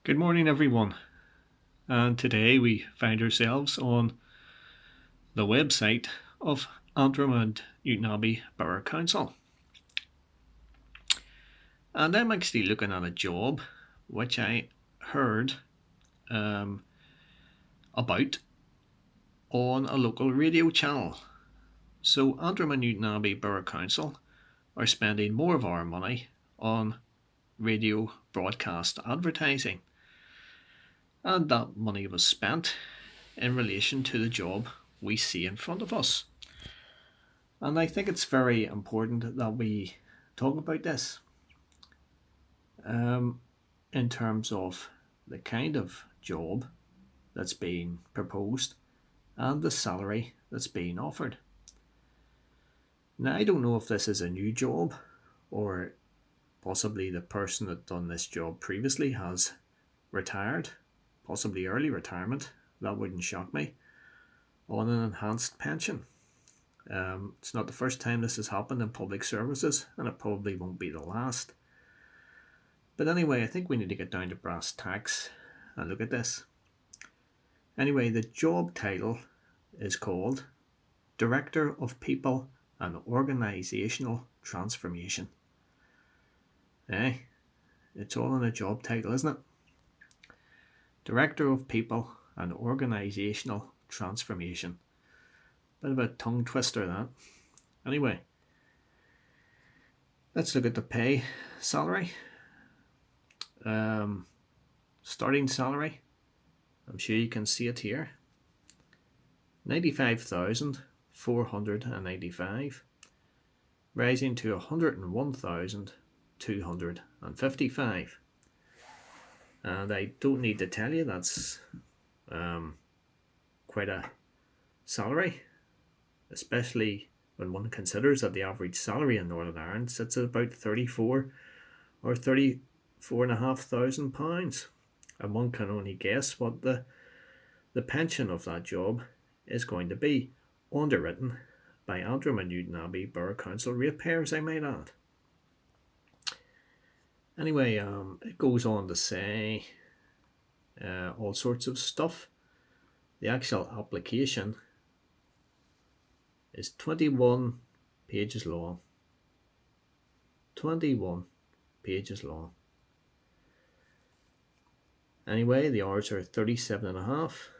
Good morning, everyone. And today we find ourselves on the website of Antrim Newtownabbey Borough Council. And I'm actually looking at a job which I heard about on a local radio channel. So Antrim Newtownabbey Borough Council are spending more of our money on radio broadcast advertising. And that money was spent in relation to the job we see in front of us. And I think it's very important that we talk about this in terms of the kind of job that's being proposed and the salary that's being offered. Now, I don't know if this is a new job or possibly the person that done this job previously has retired, possibly early retirement, that wouldn't shock me, on an enhanced pension. It's not the first time this has happened in public services, and it probably won't be the last. But anyway, I think we need to get down to brass tacks and look at this. Anyway, the job title is called Director of People and Organisational Transformation. It's all in a job title, isn't it? Director of People and Organisational Transformation. Bit of a tongue twister, that. Anyway, let's look at the pay salary. Starting salary, I'm sure you can see it here. 95,485, rising to 101,255. And I don't need to tell you that's quite a salary, especially when one considers that the average salary in Northern Ireland sits at about 34 or 34,500 pounds, and one can only guess what the pension of that job is going to be, underwritten by Antrim Newtownabbey Borough Council Ratepayers, I might add. Anyway, it goes on to say all sorts of stuff. The actual application is 21 pages long. 21 pages long. Anyway, the hours are 37.5,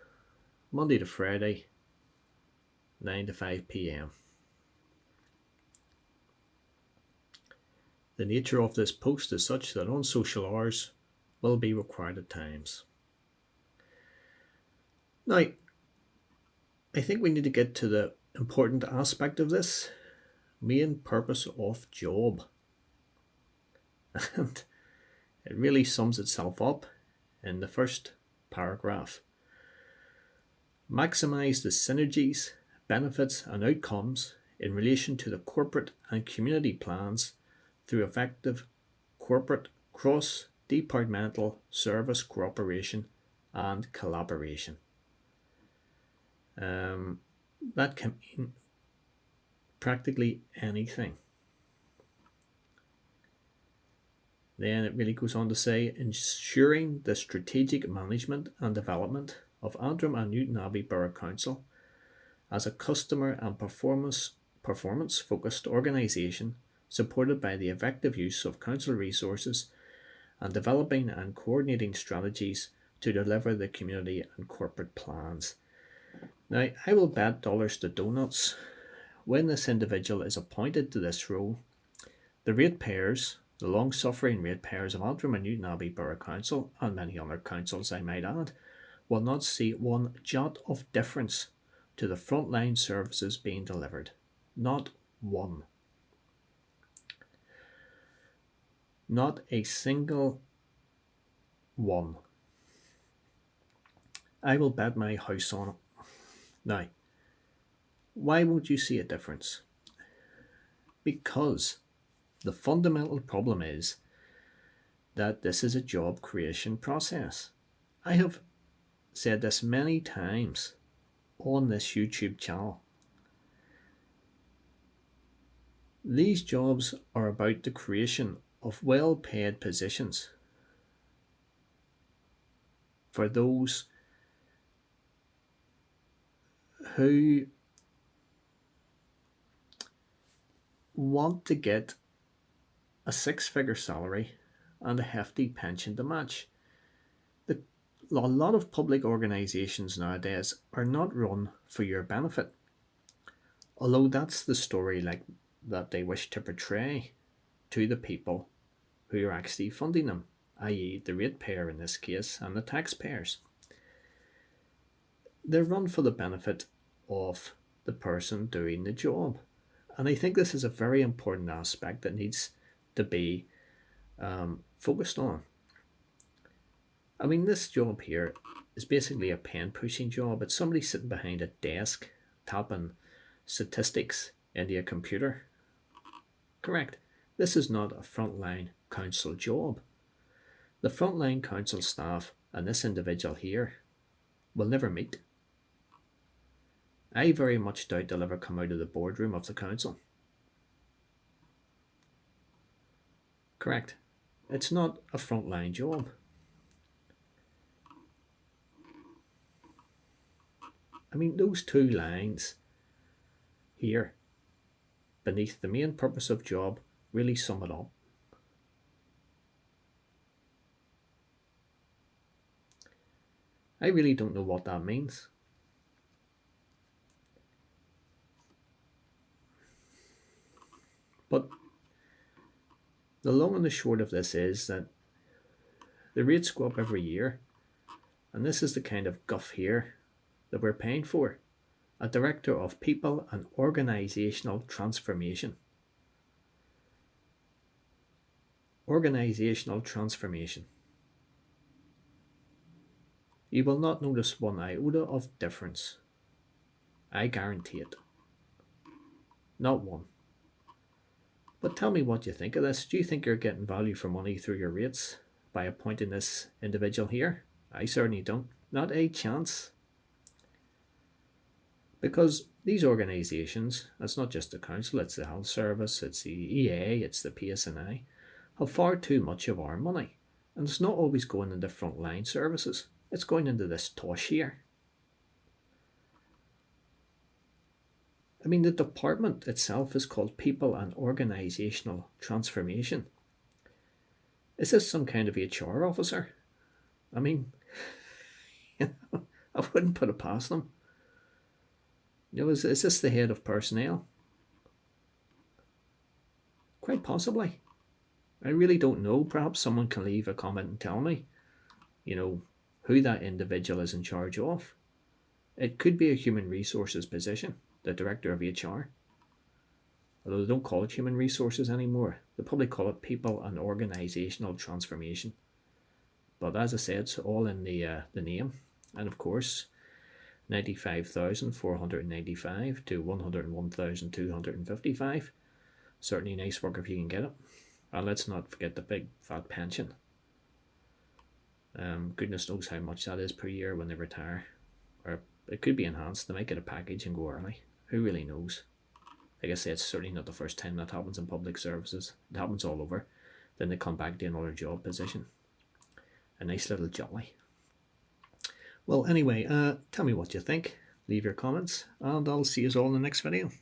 Monday to Friday, 9 to 5 p.m. The nature of this post is such that unsocial hours will be required at times. Now, I think we need to get to the important aspect of this, main purpose of job. And it really sums itself up in the first paragraph. Maximise the synergies, benefits and outcomes in relation to the corporate and community plans through effective corporate cross-departmental service cooperation and collaboration. That can mean practically anything. Then it really goes on to say, ensuring the strategic management and development of Antrim and Newtownabbey Borough Council as a customer and performance-focused organisation supported by the effective use of council resources and developing and coordinating strategies to deliver the community and corporate plans. Now, I will bet dollars to donuts when this individual is appointed to this role, the ratepayers, the long-suffering ratepayers of Antrim and Newtownabbey Borough Council, and many other councils I might add, will not see one jot of difference to the frontline services being delivered. Not one. Not a single one. I will bet my house on it. Now, why won't you see a difference? Because the fundamental problem is that this is a job creation process. I have said this many times on this YouTube channel. These jobs are about the creation of well-paid positions. for those who want to get a six-figure salary and a hefty pension to match. A lot of public organisations nowadays are not run for your benefit, although that's the story that they wish to portray to the people who are actually funding them, i.e. the ratepayer in this case and the taxpayers. They're run for the benefit of the person doing the job. And I think this is a very important aspect that needs to be focused on. I mean, this job here is basically a pen pushing job. It's somebody sitting behind a desk tapping statistics into a computer. Correct. This is not a frontline council job. The frontline council staff and this individual here will never meet. I very much doubt they'll ever come out of the boardroom of the council. Correct. It's not a frontline job. I mean, those two lines here beneath the main purpose of job really sum it up. I really don't know what that means. But the long and the short of this is that the rates go up every year, and this is the kind of guff here that we're paying for. A Director of People and Organisational Transformation. Organisational Transformation. You will not notice one iota of difference. I guarantee it. Not one. But tell me what you think of this. Do you think you're getting value for money through your rates by appointing this individual here? I certainly don't. Not a chance. Because these organisations, it's not just the council, it's the health service, it's the EA, it's the PSNI, have far too much of our money. And it's not always going into frontline services. It's going into this tosh here. I mean, the department itself is called People and Organisational Transformation. Is this some kind of HR officer? I mean, I wouldn't put it past them. Is this the head of personnel? Quite possibly. I really don't know. Perhaps someone can leave a comment and tell me, who that individual is in charge of. It could be a human resources position. The Director of HR. Although they don't call it human resources anymore. They probably call it People and Organisational Transformation. But as I said, it's all in the name. And of course, 95,495 to 101,255. Certainly nice work if you can get it. And let's not forget the big fat pension. Goodness knows how much that is per year when they retire. Or it could be enhanced. They might get a package and go early. Who really knows? Like I say, it's certainly not the first time that happens in public services. It happens all over. Then they come back to another job position. A nice little jolly. Well, anyway, tell me what you think. Leave your comments, and I'll see you all in the next video.